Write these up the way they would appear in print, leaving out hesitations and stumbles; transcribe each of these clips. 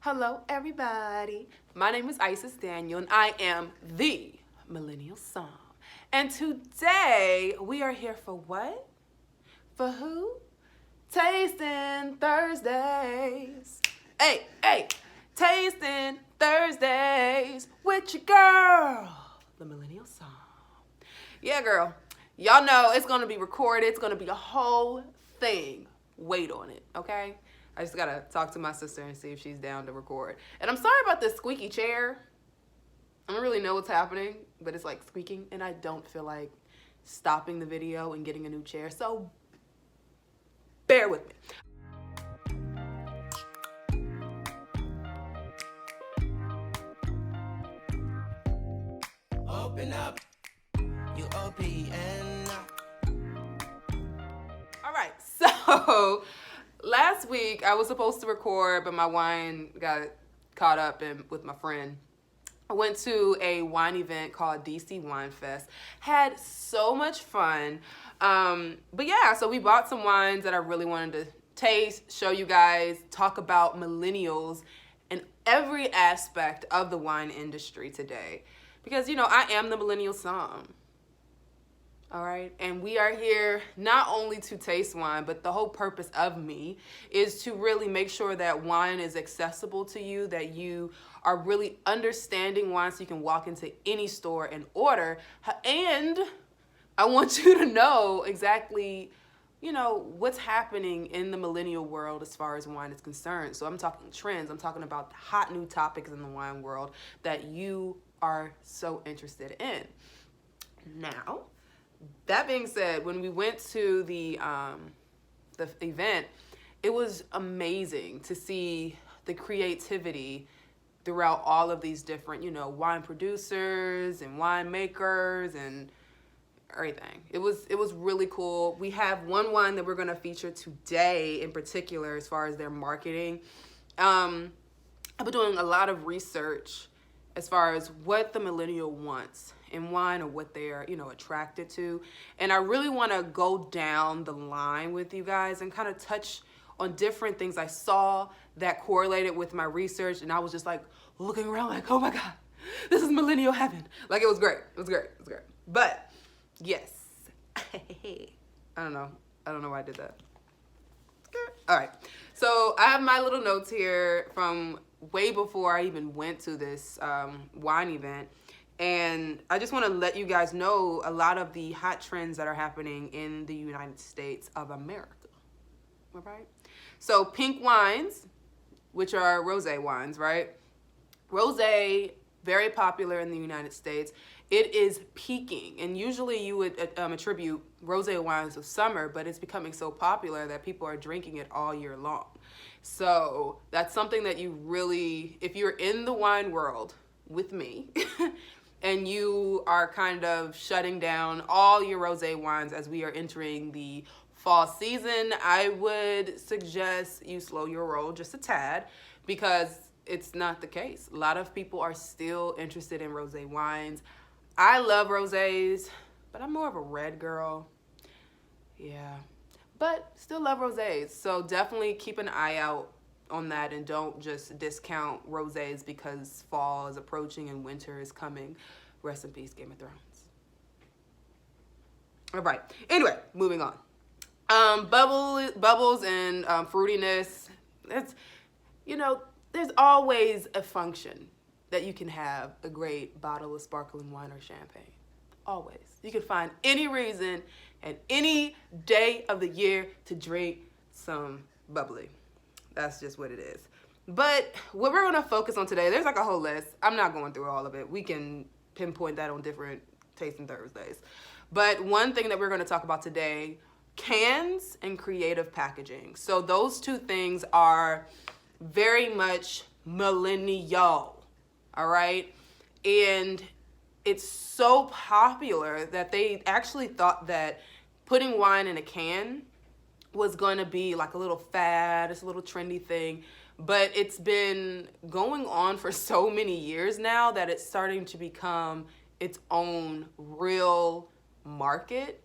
Hello, everybody. My name is Isis Daniel, and I am the Millennial Song. And today we are here for what? For who? Tasting Thursdays. Hey, Tasting Thursdays with your girl, the Millennial Song. Yeah, girl. Y'all know it's gonna be recorded. It's gonna be a whole thing. Wait on it, okay? I just gotta talk to my sister and see if she's down to record. And I'm sorry about this squeaky chair. I don't really know what's happening, but it's like squeaking, and I don't feel like stopping the video and getting a new chair. So bear with me. Open up, you open up. All right, so last week I was supposed to record, but my wine got caught up with my friend. I went to a wine event called DC Wine Fest. Had so much fun. But yeah, so we bought some wines that I really wanted to taste, show you guys, talk about millennials and every aspect of the wine industry today. Because, you know, I am the Millennial Song. All right. And we are here not only to taste wine, but the whole purpose of me is to really make sure that wine is accessible to you, that you are really understanding wine so you can walk into any store and order. And I want you to know exactly, you know, what's happening in the millennial world as far as wine is concerned. So I'm talking trends. I'm talking about hot new topics in the wine world that you are so interested in. Now, that being said, when we went to the event, it was amazing to see the creativity throughout all of these different, you know, wine producers and winemakers and everything. It was really cool. We have one wine that we're going to feature today in particular as far as their marketing. I've been doing a lot of research as far as what the millennial wants in wine or what they are, you know, attracted to. And I really want to go down the line with you guys and kind of touch on different things I saw that correlated with my research. And I was just like looking around like, oh my God, this is millennial heaven. Like it was great. It was great. But yes, I don't know why I did that. All right. So I have my little notes here from way before I even went to this wine event. And I just want to let you guys know a lot of the hot trends that are happening in the United States of America. All right. So pink wines, which are rosé wines, right? Rosé, very popular in the United States. It is peaking, and usually you would attribute rosé wines to summer, but it's becoming so popular that people are drinking it all year long. So that's something that you really, if you're in the wine world with me, and you are kind of shutting down all your rosé wines as we are entering the fall season, I would suggest you slow your roll just a tad because it's not the case. A lot of people are still interested in rosé wines. I love rosés, but I'm more of a red girl. Yeah, but still love rosés. So definitely keep an eye out on that and don't just discount rosés because fall is approaching and winter is coming. Rest in peace, Game of Thrones. All right. Anyway, moving on. Bubbles and fruitiness. That's, you know, there's always a function that you can have a great bottle of sparkling wine or champagne. Always. You can find any reason and any day of the year to drink some bubbly. That's just what it is. But what we're going to focus on today, there's like a whole list. I'm not going through all of it. We can pinpoint that on different Tasting Thursdays. But one thing that we're going to talk about today, cans and creative packaging. So those two things are very much millennial, all right? And it's so popular that they actually thought that putting wine in a can was going to be like a little fad, it's a little trendy thing. But it's been going on for so many years now that it's starting to become its own real market.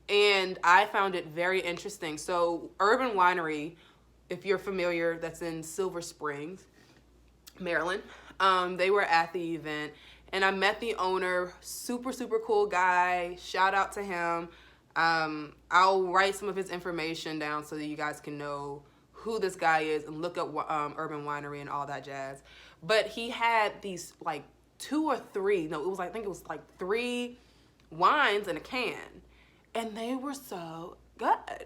And I found it very interesting. So Urban Winery, if you're familiar, that's in Silver Springs. Maryland. They were at the event, and I met the owner. Super, super cool guy. Shout out to him. I'll write some of his information down so that you guys can know who this guy is and look up Urban Winery and all that jazz. But he had these like two or three, no, it was, I think it was like 3 wines in a can, and they were so good.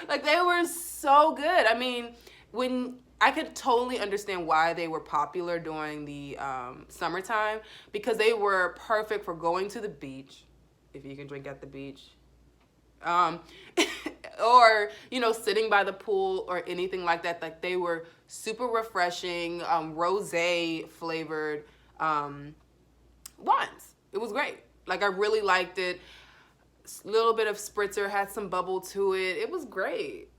Like, they were so good. I mean, when I could totally understand why they were popular during the summertime, because they were perfect for going to the beach, if you can drink at the beach, or, you know, sitting by the pool or anything like that. Like, they were super refreshing, rosé flavored wines. It was great. Like, I really liked it. A little bit of spritzer, had some bubble to it. It was great.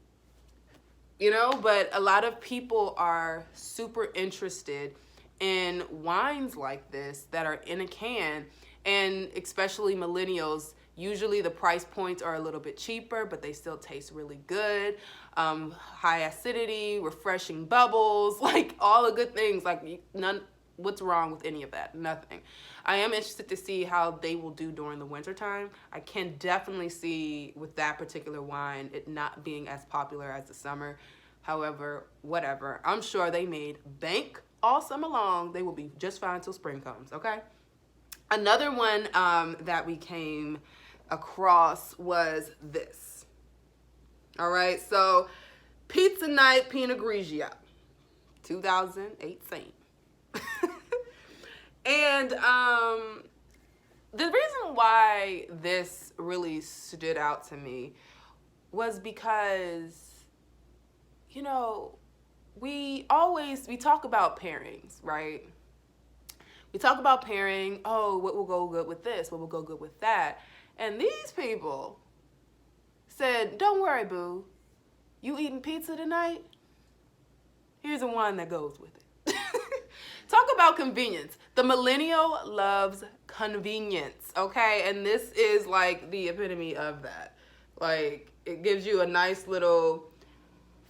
You know, but a lot of people are super interested in wines like this that are in a can, and especially millennials. Usually the price points are a little bit cheaper, but they still taste really good. High acidity, refreshing bubbles, like all the good things. Like, none. What's wrong with any of that? Nothing. I am interested to see how they will do during the wintertime. I can definitely see with that particular wine it not being as popular as the summer. However, whatever. I'm sure they made bank all summer long. They will be just fine till spring comes, okay? Another one that we came across was this. All right, so Pizza Night Pinot Grigio, 2018. And the reason why this really stood out to me was because, you know, we talk about pairings, right? We talk about pairing, oh, what will go good with this? What will go good with that? And these people said, don't worry, boo. You eating pizza tonight? Here's a wine that goes with it. Talk about convenience. The millennial loves convenience, okay? And this is like the epitome of that. Like, it gives you a nice little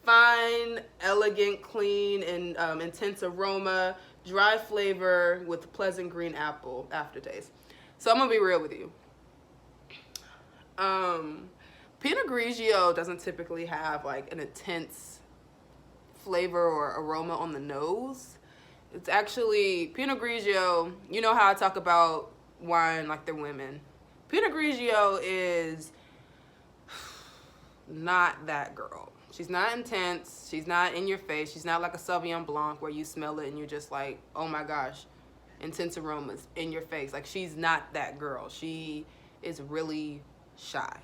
fine, elegant, clean, and intense aroma, dry flavor with pleasant green apple aftertaste. So I'm gonna be real with you. Pinot Grigio doesn't typically have like an intense flavor or aroma on the nose. It's actually, Pinot Grigio, you know how I talk about wine like they're women. Pinot Grigio is not that girl. She's not intense. She's not in your face. She's not like a Sauvignon Blanc where you smell it and you're just like, oh my gosh, intense aromas in your face. Like, she's not that girl. She is really shy,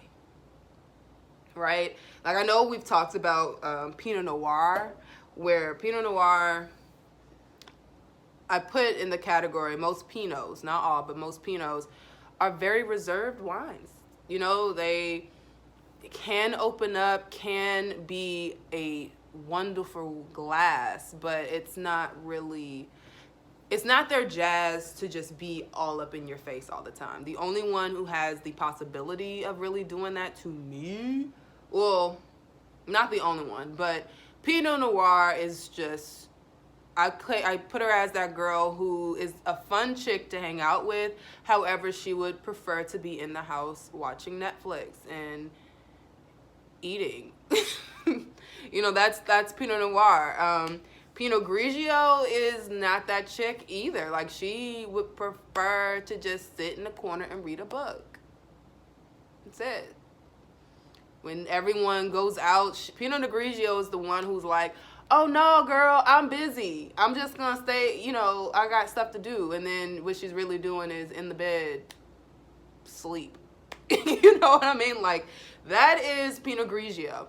right? Like, I know we've talked about Pinot Noir, where Pinot Noir, I put in the category, most Pinots, not all, but most Pinots are very reserved wines. You know, they can open up, can be a wonderful glass, but it's not their jazz to just be all up in your face all the time. The only one who has the possibility of really doing that to me, well, not the only one, but Pinot Noir is just, I put her as that girl who is a fun chick to hang out with. However, she would prefer to be in the house watching Netflix and eating. You know, that's Pinot Noir. Pinot Grigio is not that chick either. Like, she would prefer to just sit in the corner and read a book. That's it. When everyone goes out, Pinot Grigio is the one who's like, oh no, girl, I'm busy. I'm just gonna stay, you know, I got stuff to do. And then what she's really doing is in the bed, sleep. You know what I mean? Like, that is Pinot Grigio.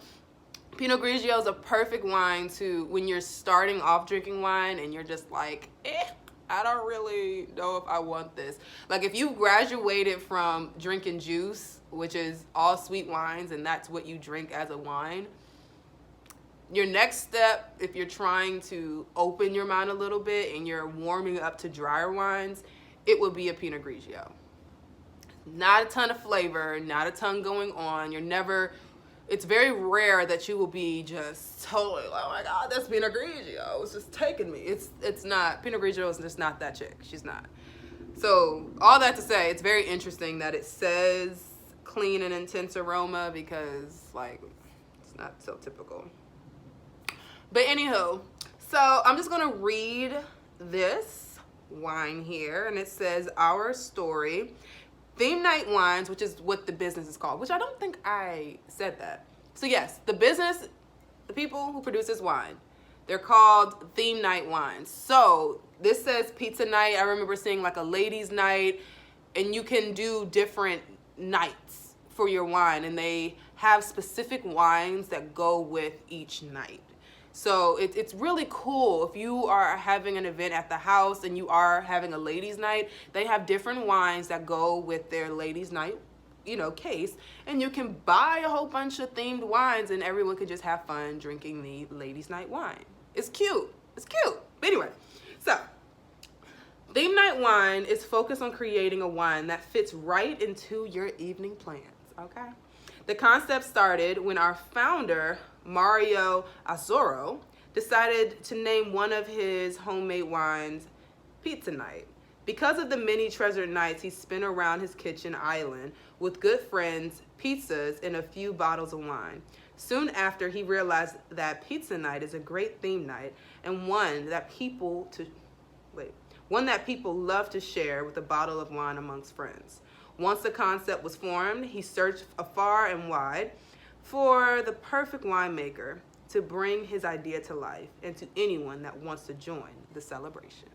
Pinot Grigio is a perfect wine to, when you're starting off drinking wine and you're just like, I don't really know if I want this. Like, if you graduated from drinking juice, which is all sweet wines, and that's what you drink as a wine, your next step, if you're trying to open your mind a little bit and you're warming up to drier wines, it would be a Pinot Grigio. Not a ton of flavor, not a ton going on. You're never it's very rare that you will be just totally, oh my God, that's Pinot Grigio. It's just taking me. It's not. Pinot Grigio is just not that chick. She's not. So all that to say, it's very interesting that it says clean and intense aroma because like it's not so typical. But anywho, so I'm just gonna read this wine here, and it says Our Story. Theme Night Wines, which is what the business is called, which I don't think I said that. So yes, the business, the people who produce this wine, they're called Theme Night Wines. So this says pizza night. I remember seeing like a ladies' night, and you can do different nights for your wine, and they have specific wines that go with each night. So it's really cool. If you are having an event at the house and you are having a ladies' night, they have different wines that go with their ladies' night, case. And you can buy a whole bunch of themed wines and everyone could just have fun drinking the ladies' night wine. It's cute. It's cute. But anyway, so Theme Night Wine is focused on creating a wine that fits right into your evening plans, okay? The concept started when our founder, Mario Azzurro, decided to name one of his homemade wines Pizza Night because of the many treasured nights he spent around his kitchen island with good friends, pizzas, and a few bottles of wine. Soon after, he realized that Pizza Night is a great theme night and one that people love to share with a bottle of wine amongst friends. Once the concept was formed, he searched far and wide for the perfect winemaker to bring his idea to life and to anyone that wants to join the celebration.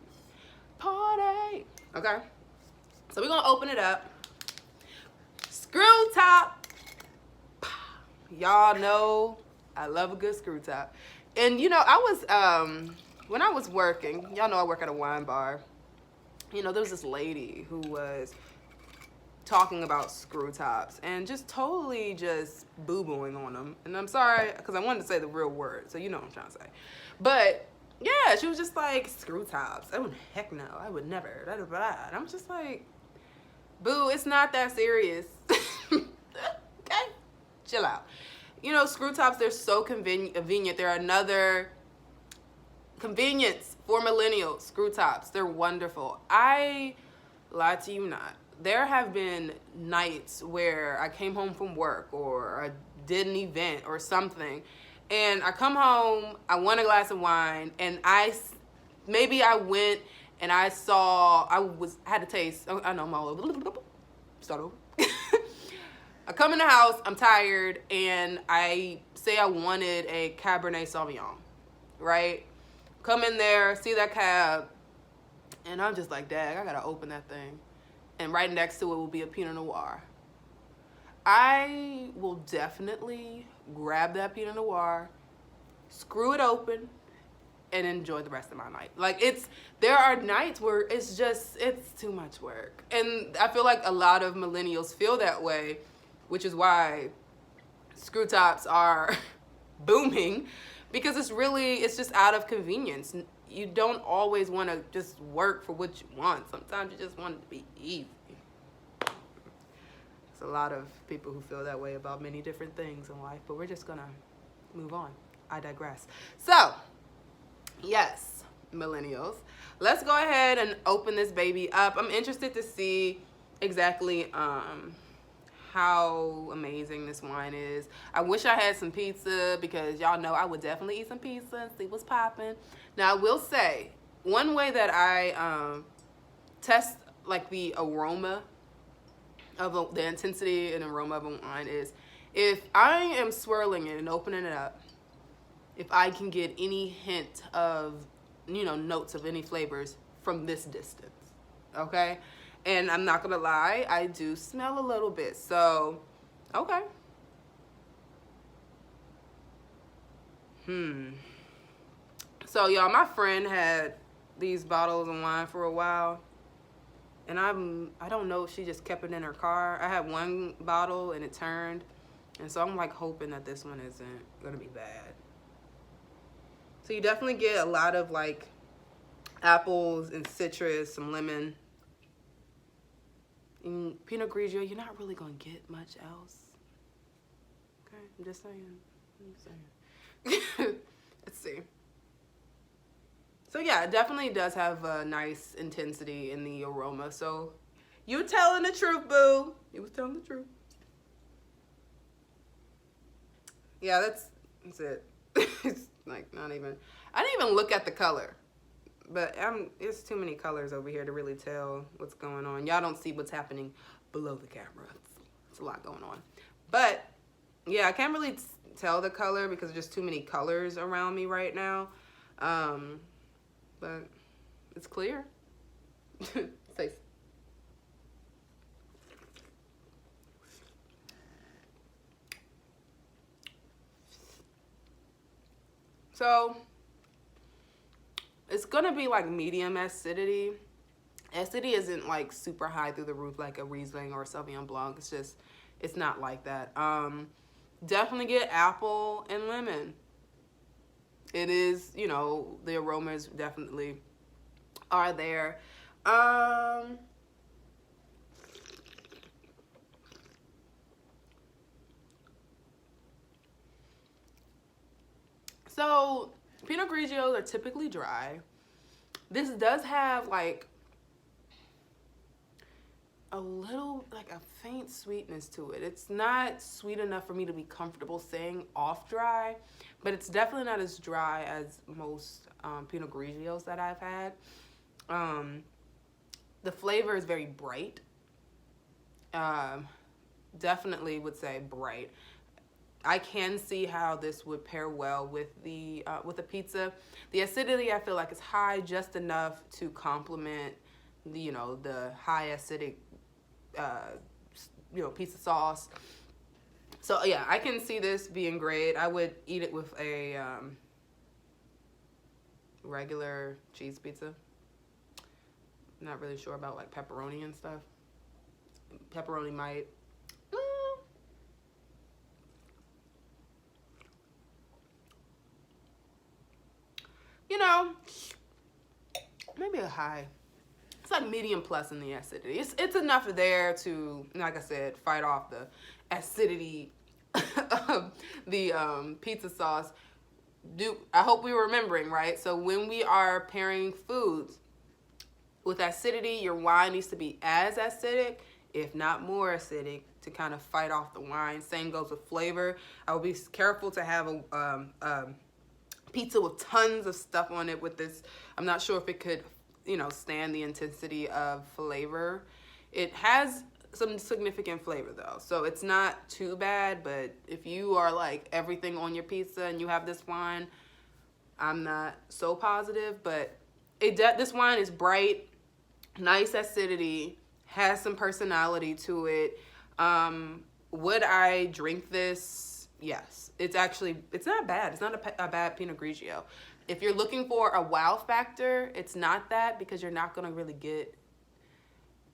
Party! Okay, so we're gonna open it up. Screw top. Y'all know I love a good screw top. And I was, when I was working, y'all know I work at a wine bar. There was this lady who was talking about screw tops and just totally just boo-booing on them. And I'm sorry, because I wanted to say the real word, so you know what I'm trying to say. But yeah, she was just like, screw tops. Oh, heck no, I would never. Blah, blah, blah. And I'm just like, boo, it's not that serious. Okay, chill out. Screw tops, they're so convenient. They're another convenience for millennials. Screw tops, they're wonderful. I lie to you not. There have been nights where I came home from work or I did an event or something, and I come home, I want a glass of wine, and I went and I had to taste. I know I'm all over. Start over. I come in the house, I'm tired, and I say I wanted a Cabernet Sauvignon, right? Come in there, see that cab, and I'm just like, dang, I gotta open that thing. And right next to it will be a Pinot Noir. I will definitely grab that Pinot Noir, screw it open, and enjoy the rest of my night. Like, there are nights where it's too much work. And I feel like a lot of millennials feel that way, which is why screw tops are booming, because it's just out of convenience. You don't always want to just work for what you want. Sometimes you just want it to be easy. There's a lot of people who feel that way about many different things in life, but we're just gonna move on. I digress. So, yes, millennials, let's go ahead and open this baby up. I'm interested to see exactly how amazing this wine is. I wish I had some pizza, because y'all know I would definitely eat some pizza and see what's popping. Now, I will say, one way that I test like the aroma of the intensity and aroma of a wine is if I am swirling it and opening it up, if I can get any hint of, notes of any flavors from this distance, okay? And I'm not gonna lie, I do smell a little bit, so, okay. So, y'all, my friend had these bottles of wine for a while, and I don't know if she just kept it in her car. I had one bottle, and it turned, and so I'm, like, hoping that this one isn't gonna be bad. So you definitely get a lot of, like, apples and citrus, some lemon. In Pinot Grigio, you're not really gonna get much else. Okay, I'm just saying. I'm just saying. Let's see. So yeah, it definitely does have a nice intensity in the aroma. So you telling the truth, boo. You was telling the truth. Yeah, that's it. It's like not even. I didn't even look at the color, but it's too many colors over here to really tell what's going on. Y'all don't see what's happening below the camera. It's a lot going on, but yeah, I can't really tell the color because there's just too many colors around me right now. But it's clear. Say. So it's gonna be like medium acidity. Acidity isn't like super high through the roof like a Riesling or a Sauvignon Blanc. It's not like that. Definitely get apple and lemon. It is, the aromas definitely are there. So Pinot Grigios are typically dry. This does have like a little, like a faint sweetness to it. It's not sweet enough for me to be comfortable saying off dry, but it's definitely not as dry as most Pinot Grigios that I've had. The flavor is very bright. Definitely would say bright. I can see how this would pair well with the pizza. The acidity I feel like is high, just enough to complement the high acidic pizza sauce. So yeah, I can see this being great. I would eat it with a regular cheese pizza. Not really sure about like pepperoni and stuff. Pepperoni might. Maybe a high. It's like medium plus in the acidity. It's enough there to, like I said, fight off the acidity of the pizza sauce. I hope we're remembering, right? So when we are pairing foods with acidity, your wine needs to be as acidic, if not more acidic, to kind of fight off the wine. Same goes with flavor. I would be careful to have a pizza with tons of stuff on it with this. I'm not sure if it could, stand the intensity of flavor. It has some significant flavor though, so it's not too bad. But if you are like everything on your pizza and you have this wine, I'm not so positive. But this wine is bright, nice acidity, has some personality to it. Would I drink this? Yes. It's not bad. It's not a bad Pinot Grigio. If you're looking for a wow factor, it's not that, because you're not going to really get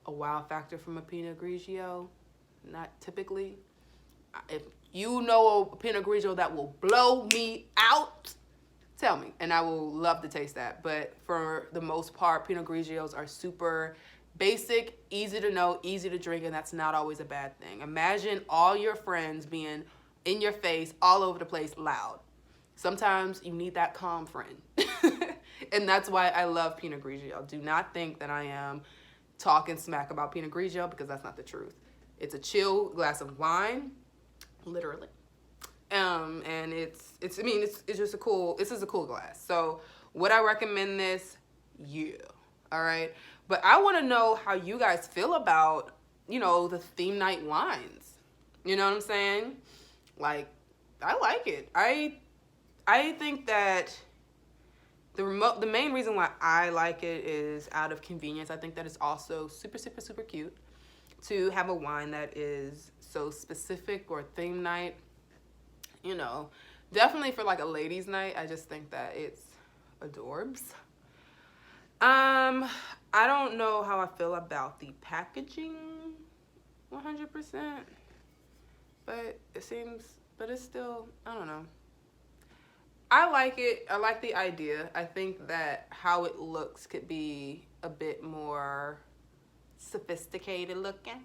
a wow factor from a Pinot Grigio. Not typically. If you know a Pinot Grigio that will blow me out, tell me, and I will love to taste that. But for the most part, Pinot Grigios are super basic, easy to know, easy to drink, and that's not always a bad thing. Imagine all your friends being in your face, all over the place, loud. Sometimes you need that calm friend. And that's why I love Pinot Grigio. Do not think that I am talking smack about Pinot Grigio, because that's not the truth. It's a chill glass of wine, literally. And it's just a cool, this is a cool glass. So would I recommend this? Yeah. All right. But I want to know how you guys feel about, the theme night wines. You know what I'm saying? Like, I like it. I think that the main reason why I like it is out of convenience. I think that it's also super, super, super cute to have a wine that is so specific, or theme night. Definitely for like a ladies' night. I just think that it's adorbs. I don't know how I feel about the packaging 100%, but it's still, I don't know. I like it. I like the idea. I think that how it looks could be a bit more sophisticated looking.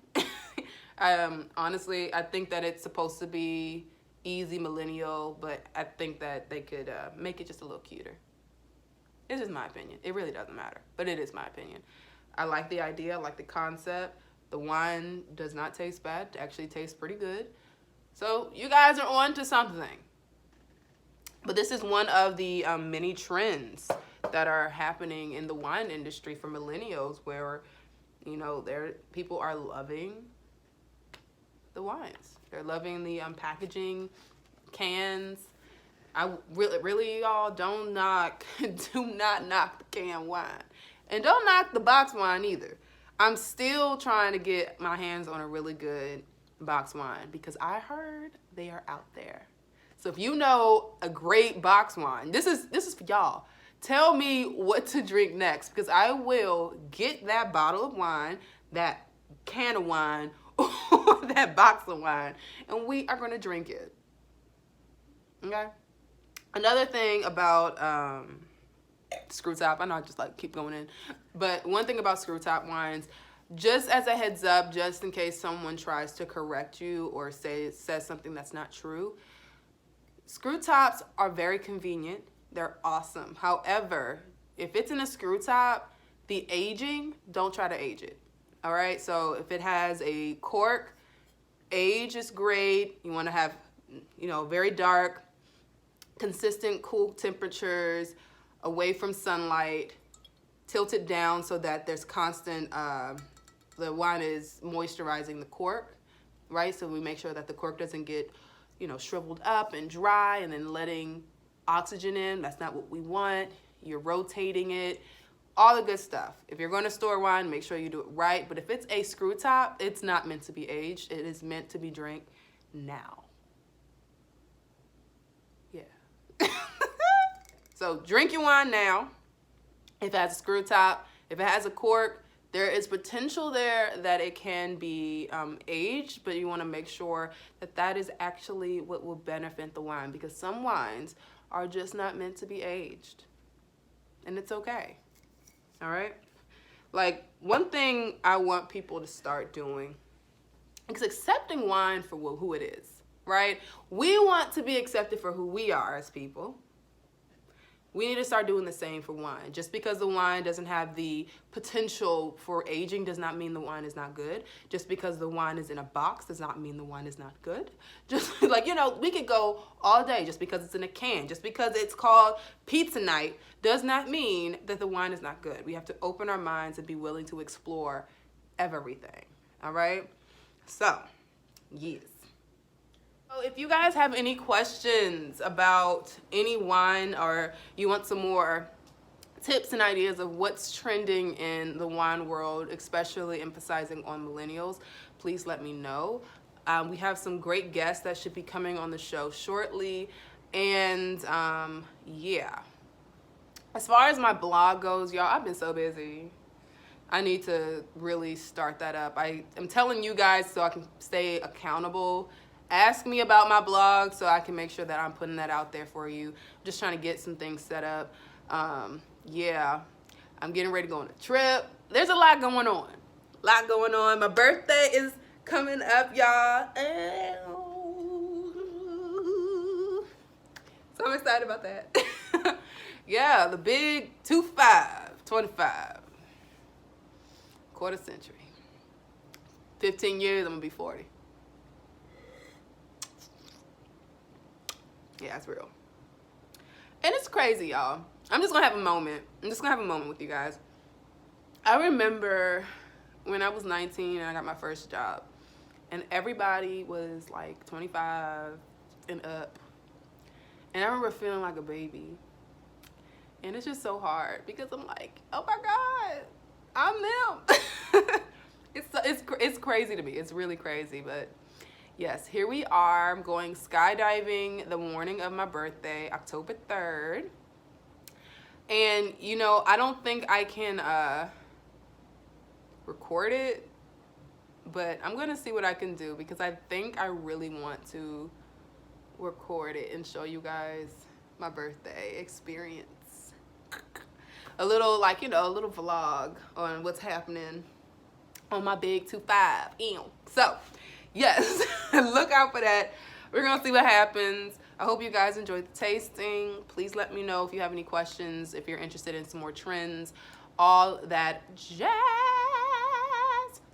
Honestly, I think that it's supposed to be easy millennial, but I think that they could make it just a little cuter. It's just my opinion. It really doesn't matter, but it is my opinion. I like the idea. I like the concept. The wine does not taste bad. It actually tastes pretty good. So you guys are on to something. But this is one of the many trends that are happening in the wine industry for millennials, where, you know, people are loving the wines. They're loving the packaging, cans. I really, y'all, do not knock the canned wine. And don't knock the box wine either. I'm still trying to get my hands on a really good box wine because I heard they are out there. So if you know a great box wine, this is for y'all. Tell me what to drink next, because I will get that bottle of wine, that can of wine, or that box of wine, and we are going to drink it. Okay? Another thing about screw top, I know I just like keep going in, but one thing about screw top wines, just as a heads up, just in case someone tries to correct you or says something that's not true, screw tops are very convenient. They're awesome. However, if it's in a screw top, the aging, don't try to age it. All right? So if it has a cork, age is great. You want to have, you know, very dark, consistent, cool temperatures, away from sunlight, tilt it down so that there's constant, the wine is moisturizing the cork, right? So we make sure that the cork doesn't get, you know, shriveled up and dry and then letting oxygen in. That's not what we want. You're rotating it, all the good stuff. If you're going to store wine, make sure you do it right. But if it's a screw top, it's not meant to be aged. It is meant to be drank now. Yeah. So drink your wine now. If it has a screw top, if it has a cork, there is potential there that it can be aged, but you want to make sure that that is actually what will benefit the wine, because some wines are just not meant to be aged, and it's okay. All right? Like, one thing I want people to start doing is accepting wine for who it is, right? We want to be accepted for who we are as people. We need to start doing the same for wine. Just because the wine doesn't have the potential for aging does not mean the wine is not good. Just because the wine is in a box does not mean the wine is not good. Just like, you know, we could go all day just because it's in a can. Just because it's called pizza night does not mean that the wine is not good. We have to open our minds and be willing to explore everything. All right? So, yes. So if you guys have any questions about any wine, or you want some more tips and ideas of what's trending in the wine world, especially emphasizing on millennials, please let me know. We have some great guests that should be coming on the show shortly. And yeah. As far as my blog goes, y'all, I've been so busy. I need to really start that up. I am telling you guys so I can stay accountable. Ask me about my blog so I can make sure that I'm putting that out there for you. I'm just trying to get some things set up. Yeah, I'm getting ready to go on a trip. There's a lot going on. My birthday is coming up, y'all. So I'm excited about that. Yeah, the big 25, quarter century. 15 years, I'm gonna be 40. Yeah, it's real. And it's crazy, y'all. I'm just gonna have a moment. With you guys. I remember when I was 19 and I got my first job, and everybody was like 25 and up. And I remember feeling like a baby. And it's just so hard because I'm like, oh my God, I'm them. It's crazy to me. It's really crazy, but yes, here we are. I'm going skydiving the morning of my birthday, October 3rd. And, you know, I don't think I can record it, but I'm going to see what I can do, because I think I really want to record it and show you guys my birthday experience. A little, like, you know, a little vlog on what's happening on my big 25. So, yes, look out for that. We're gonna see what happens. I hope you guys enjoyed the tasting. Please let me know if you have any questions, if you're interested in some more trends, all that jazz.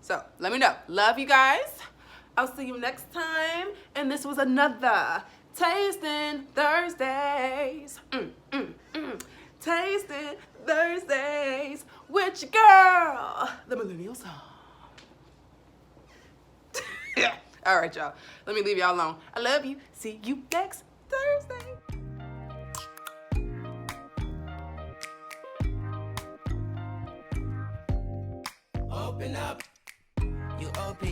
So let me know. Love you guys. I'll see you next time. And this was another Tasting Thursdays. Tasting Thursdays with your girl, the Millennial song. All right, y'all. Let me leave y'all alone. I love you. See you next Thursday. Open up, you open.